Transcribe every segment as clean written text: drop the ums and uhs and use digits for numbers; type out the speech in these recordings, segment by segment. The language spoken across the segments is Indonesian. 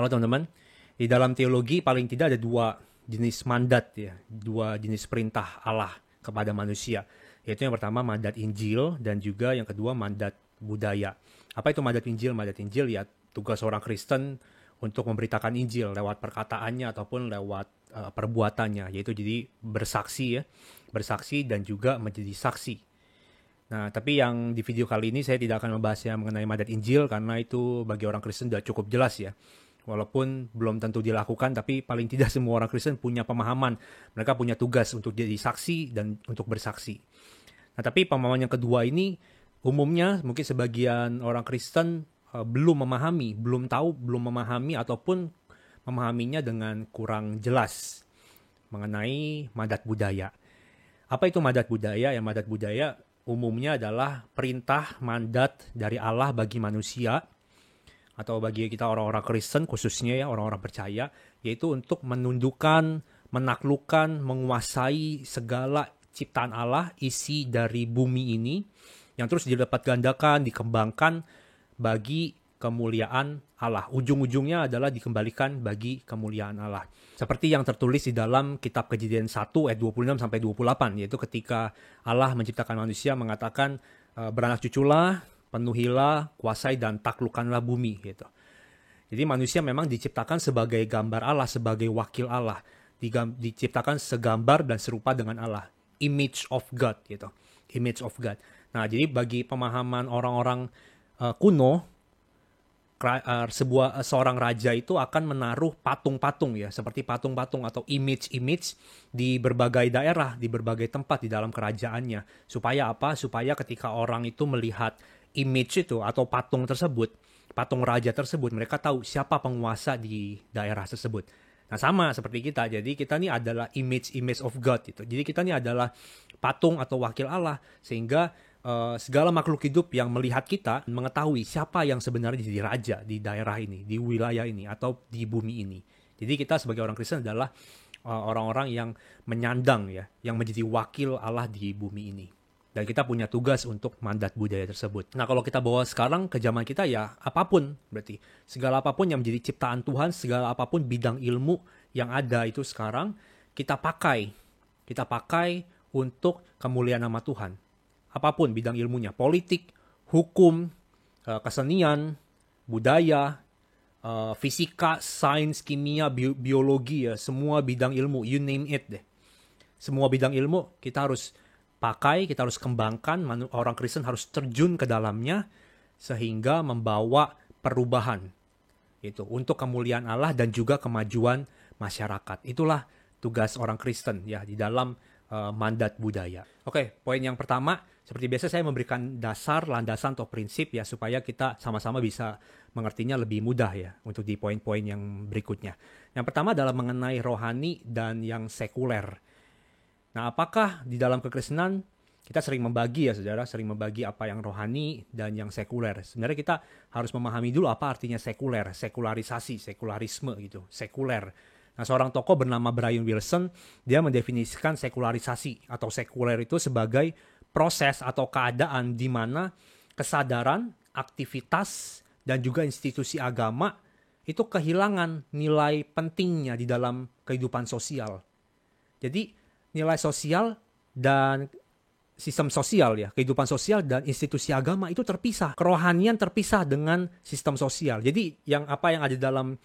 Halo teman-teman, di dalam teologi paling tidak ada dua jenis mandat ya, dua jenis perintah Allah kepada manusia. Yaitu yang pertama mandat Injil dan juga yang kedua mandat budaya. Apa itu mandat Injil? Mandat Injil ya tugas orang Kristen untuk memberitakan Injil lewat perkataannya ataupun lewat perbuatannya, yaitu jadi bersaksi ya, bersaksi dan juga menjadi saksi. Nah, tapi yang di video kali ini saya tidak akan membahasnya mengenai mandat Injil karena itu bagi orang Kristen sudah cukup jelas ya. Walaupun belum tentu dilakukan, tapi paling tidak semua orang Kristen punya pemahaman. Mereka punya tugas untuk jadi saksi dan untuk bersaksi. Nah, tapi pemahaman yang kedua ini umumnya mungkin sebagian orang Kristen belum memahami, belum tahu, belum memahami ataupun memahaminya dengan kurang jelas mengenai mandat budaya. Apa itu mandat budaya? Ya, mandat budaya umumnya adalah perintah mandat dari Allah bagi manusia atau bagi kita orang-orang Kristen khususnya ya orang-orang percaya, yaitu untuk menundukkan, menaklukkan, menguasai segala ciptaan Allah, isi dari bumi ini yang terus didapat gandakan, dikembangkan bagi kemuliaan Allah. Ujung-ujungnya adalah dikembalikan bagi kemuliaan Allah. Seperti yang tertulis di dalam kitab Kejadian 1 ayat 26 sampai 28, yaitu ketika Allah menciptakan manusia mengatakan beranak cuculah, penuhilah, kuasai dan taklukkanlah bumi gitu. Jadi manusia memang diciptakan sebagai gambar Allah, sebagai wakil Allah. Diciptakan segambar dan serupa dengan Allah. Image of God gitu. Image of God. Nah, jadi bagi pemahaman orang-orang kuno, seorang raja itu akan menaruh patung-patung ya, seperti patung-patung atau image-image di berbagai daerah, di berbagai tempat di dalam kerajaannya. Supaya apa? Supaya ketika orang itu melihat image itu atau patung tersebut, patung raja tersebut, mereka tahu siapa penguasa di daerah tersebut. Nah, sama seperti kita. Jadi kita ini adalah image of God gitu. Jadi kita ini adalah patung atau wakil Allah, sehingga segala makhluk hidup yang melihat kita mengetahui siapa yang sebenarnya jadi raja di daerah ini, di wilayah ini atau di bumi ini. Jadi kita sebagai orang Kristen adalah orang-orang yang menyandang ya, yang menjadi wakil Allah di bumi ini. Dan kita punya tugas untuk mandat budaya tersebut. Nah, kalau kita bawa sekarang ke zaman kita ya apapun, berarti segala apapun yang menjadi ciptaan Tuhan, segala apapun bidang ilmu yang ada itu sekarang kita pakai untuk kemuliaan nama Tuhan. Apapun bidang ilmunya, politik, hukum, kesenian, budaya, fisika, sains, kimia, biologi ya, semua bidang ilmu, you name it deh. Semua bidang ilmu kita harus pakai, kita harus kembangkan, orang Kristen harus terjun ke dalamnya sehingga membawa perubahan itu untuk kemuliaan Allah dan juga kemajuan masyarakat. Itulah tugas orang Kristen ya di dalam mandat budaya. Oke, poin yang pertama, seperti biasa saya memberikan dasar, landasan atau prinsip ya supaya kita sama-sama bisa mengertinya lebih mudah ya untuk di poin-poin yang berikutnya. Yang pertama adalah mengenai rohani dan yang sekuler. Nah, apakah di dalam kekristenan kita sering membagi ya saudara, sering membagi apa yang rohani dan yang sekuler. Sebenarnya kita harus memahami dulu apa artinya sekuler, sekularisasi, sekularisme gitu, sekuler. Nah, seorang tokoh bernama Brian Wilson, dia mendefinisikan sekularisasi atau sekuler itu sebagai proses atau keadaan di mana kesadaran, aktivitas, dan juga institusi agama itu kehilangan nilai pentingnya di dalam kehidupan sosial. Jadi, nilai sosial dan sistem sosial ya, kehidupan sosial dan institusi agama itu terpisah. Kerohanian terpisah dengan sistem sosial. Jadi yang ada dalam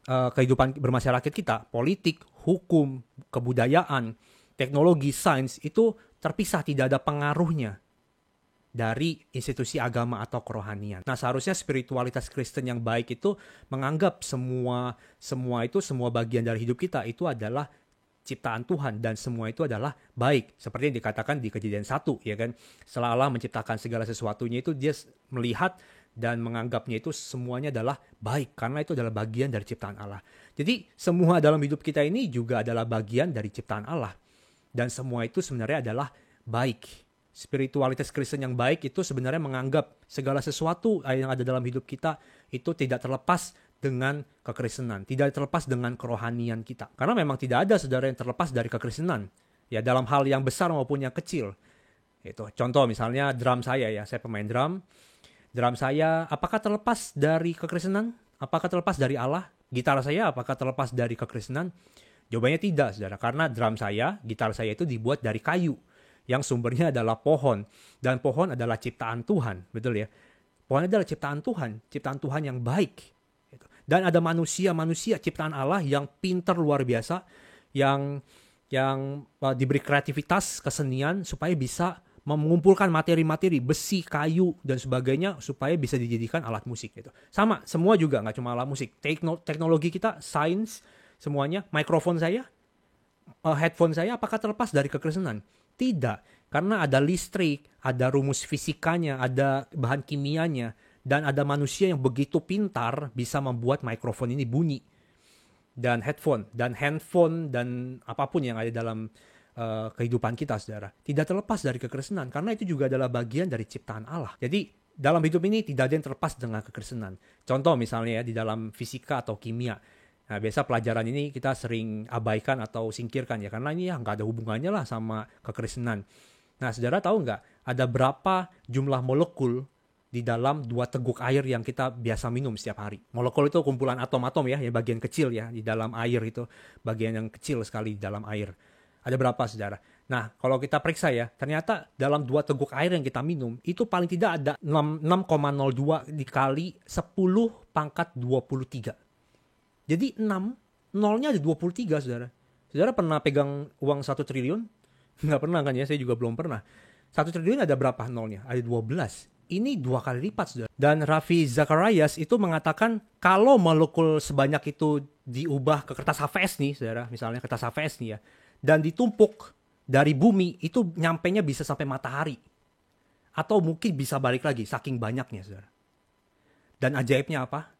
kehidupan bermasyarakat kita, politik, hukum, kebudayaan, teknologi, sains itu terpisah, tidak ada pengaruhnya dari institusi agama atau kerohanian. Nah, seharusnya spiritualitas Kristen yang baik itu menganggap semua bagian dari hidup kita itu adalah ciptaan Tuhan dan semua itu adalah baik. Seperti yang dikatakan di Kejadian 1 ya kan. Setelah Allah menciptakan segala sesuatunya itu dia melihat dan menganggapnya itu semuanya adalah baik karena itu adalah bagian dari ciptaan Allah. Jadi semua dalam hidup kita ini juga adalah bagian dari ciptaan Allah. Dan semua itu sebenarnya adalah baik. Spiritualitas Kristen yang baik itu sebenarnya menganggap segala sesuatu yang ada dalam hidup kita itu tidak terlepas dengan kekristenan, tidak terlepas dengan kerohanian kita. Karena memang tidak ada saudara yang terlepas dari kekristenan. Ya, dalam hal yang besar maupun yang kecil. Itu contoh misalnya drum saya ya, saya pemain drum. Drum saya apakah terlepas dari kekristenan? Apakah terlepas dari Allah? Gitar saya apakah terlepas dari kekristenan? Jawabannya tidak, saudara. Karena gitar saya itu dibuat dari kayu yang sumbernya adalah pohon. Dan pohon adalah ciptaan Tuhan, betul ya? Pohon adalah ciptaan Tuhan yang baik. Dan ada manusia ciptaan Allah yang pintar luar biasa, yang diberi kreativitas, kesenian supaya bisa mengumpulkan materi-materi, besi, kayu, dan sebagainya supaya bisa dijadikan alat musik gitu. Sama, semua juga nggak cuma alat musik. Teknologi kita, sains, semuanya, mikrofon saya, headphone saya apakah terlepas dari kekristenan? Tidak, karena ada listrik, ada rumus fisikanya, ada bahan kimianya, dan ada manusia yang begitu pintar bisa membuat mikrofon ini bunyi. Dan headphone, dan handphone, dan apapun yang ada dalam kehidupan kita, saudara, tidak terlepas dari kekristenan, karena itu juga adalah bagian dari ciptaan Allah. Jadi dalam hidup ini tidak ada yang terlepas dengan kekristenan. Contoh misalnya ya, di dalam fisika atau kimia. Nah, biasa pelajaran ini kita sering abaikan atau singkirkan ya, karena ini ya nggak ada hubungannya lah sama kekristenan. Nah, saudara tahu nggak ada berapa jumlah molekul di dalam 2 teguk air yang kita biasa minum setiap hari? Molekul itu kumpulan atom-atom ya, bagian kecil ya di dalam air itu, bagian yang kecil sekali di dalam air. Ada berapa, saudara? Nah, kalau kita periksa ya, ternyata dalam 2 teguk air yang kita minum, itu paling tidak ada 6,02 dikali 10 pangkat 23. Jadi 6, nolnya ada 23, saudara. Saudara pernah pegang uang 1 triliun? Nggak pernah kan ya, saya juga belum pernah. 1 triliun ada berapa nolnya? Ada 12. Ini 2 kali lipat, saudara. Dan Ravi Zacharias itu mengatakan kalau molekul sebanyak itu diubah ke kertas HVS nih, saudara, misalnya kertas HVS nih ya, dan ditumpuk dari bumi, itu nyampenya bisa sampai matahari. Atau mungkin bisa balik lagi, saking banyaknya, saudara. Dan ajaibnya apa?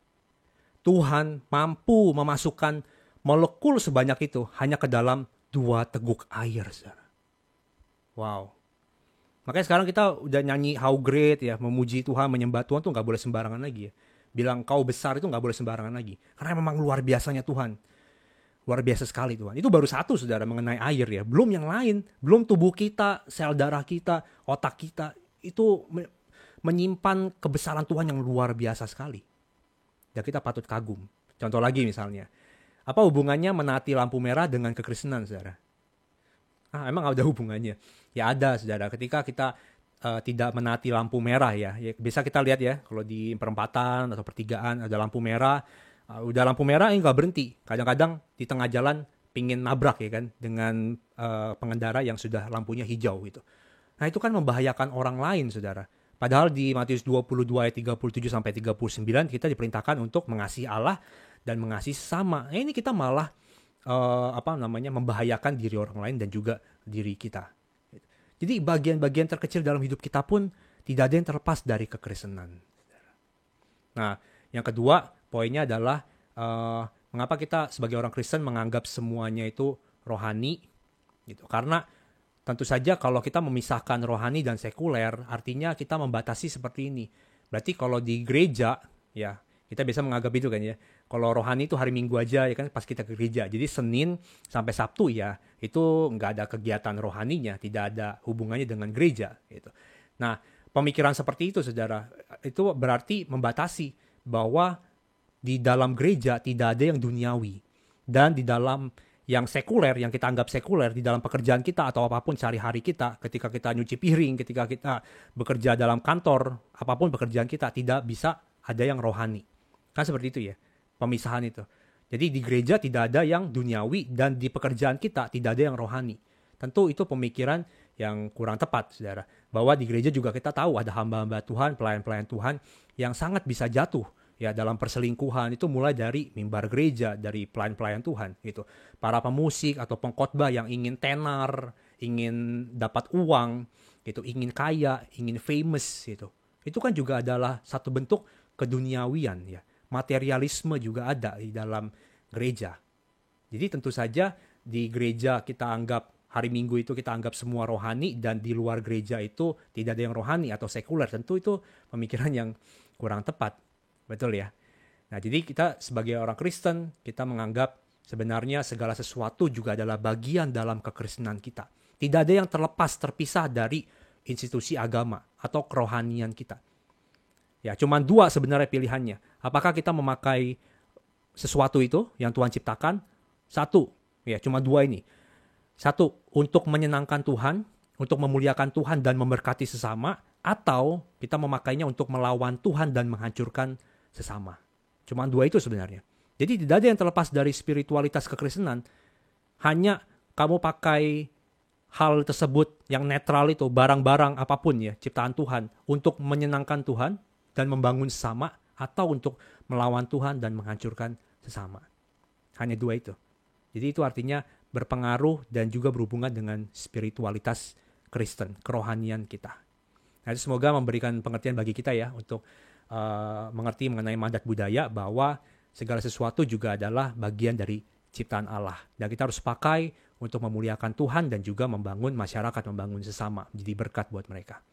Tuhan mampu memasukkan molekul sebanyak itu hanya ke dalam 2 teguk air, saudara. Wow. Makanya sekarang kita udah nyanyi how great ya, memuji Tuhan, menyembah Tuhan tuh gak boleh sembarangan lagi ya. Bilang kau besar itu gak boleh sembarangan lagi. Karena memang luar biasanya Tuhan. Luar biasa sekali Tuhan. Itu baru satu, saudara, mengenai air ya. Belum yang lain. Belum tubuh kita, sel darah kita, otak kita. Itu menyimpan kebesaran Tuhan yang luar biasa sekali. Dan kita patut kagum. Contoh lagi misalnya. Apa hubungannya menaati lampu merah dengan kekristenan, saudara? Emang ada hubungannya? Ya ada, saudara. Ketika kita tidak menaati lampu merah ya. Bisa kita lihat ya. Kalau di perempatan atau pertigaan ada lampu merah. Udah lampu merah nggak berhenti. Kadang-kadang di tengah jalan pingin nabrak ya kan dengan pengendara yang sudah lampunya hijau gitu. Nah itu kan membahayakan orang lain, saudara. Padahal di Matius 22 ayat 37 sampai 39 kita diperintahkan untuk mengasihi Allah dan mengasihi sesama. Ini kita malah membahayakan diri orang lain dan juga diri kita. Jadi bagian-bagian terkecil dalam hidup kita pun tidak ada yang terlepas dari kekristenan. Nah, yang kedua poinnya adalah mengapa kita sebagai orang Kristen menganggap semuanya itu rohani gitu. Karena tentu saja kalau kita memisahkan rohani dan sekuler, artinya kita membatasi seperti ini. Berarti kalau di gereja ya, kita biasa menganggap itu kan ya. Kalau rohani itu hari Minggu aja ya kan pas kita ke gereja. Jadi Senin sampai Sabtu ya, itu nggak ada kegiatan rohaninya, tidak ada hubungannya dengan gereja gitu. Nah, pemikiran seperti itu, saudara, itu berarti membatasi bahwa di dalam gereja tidak ada yang duniawi. Dan di dalam yang sekuler, yang kita anggap sekuler, di dalam pekerjaan kita atau apapun sehari-hari kita, ketika kita nyuci piring, ketika kita bekerja dalam kantor, apapun pekerjaan kita, tidak bisa ada yang rohani. Kan seperti itu ya, pemisahan itu. Jadi di gereja tidak ada yang duniawi dan di pekerjaan kita tidak ada yang rohani. Tentu itu pemikiran yang kurang tepat, saudara. Bahwa di gereja juga kita tahu ada hamba-hamba Tuhan, pelayan-pelayan Tuhan yang sangat bisa jatuh ya dalam perselingkuhan. Itu mulai dari mimbar gereja, dari pelayan-pelayan Tuhan gitu. Para pemusik atau pengkhotbah yang ingin tenar, ingin dapat uang gitu, ingin kaya, ingin famous gitu. Itu kan juga adalah satu bentuk keduniawian ya. Materialisme juga ada di dalam gereja. Jadi tentu saja di gereja kita anggap hari Minggu itu kita anggap semua rohani, dan di luar gereja itu tidak ada yang rohani atau sekuler. Tentu itu pemikiran yang kurang tepat. Betul ya? Nah, jadi kita sebagai orang Kristen, kita menganggap sebenarnya segala sesuatu juga adalah bagian dalam kekristenan kita. Tidak ada yang terpisah dari institusi agama atau kerohanian kita. Ya, cuma 2 sebenarnya pilihannya. Apakah kita memakai sesuatu itu yang Tuhan ciptakan. Satu, ya cuma dua ini. Satu, untuk menyenangkan Tuhan, untuk memuliakan Tuhan dan memberkati sesama, atau kita memakainya untuk melawan Tuhan dan menghancurkan sesama. Cuma dua itu sebenarnya. Jadi tidak ada yang terlepas dari spiritualitas kekristenan. Hanya kamu pakai hal tersebut yang netral itu, barang-barang apapun ya, ciptaan Tuhan, untuk menyenangkan Tuhan dan membangun sesama, atau untuk melawan Tuhan dan menghancurkan sesama. Hanya dua itu. Jadi itu artinya berpengaruh dan juga berhubungan dengan spiritualitas Kristen, kerohanian kita. Nah, itu semoga memberikan pengertian bagi kita ya, untuk mengerti mengenai mandat budaya, bahwa segala sesuatu juga adalah bagian dari ciptaan Allah. Dan kita harus pakai untuk memuliakan Tuhan dan juga membangun masyarakat, membangun sesama, menjadi berkat buat mereka.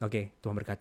Oke, Tuhan berkati.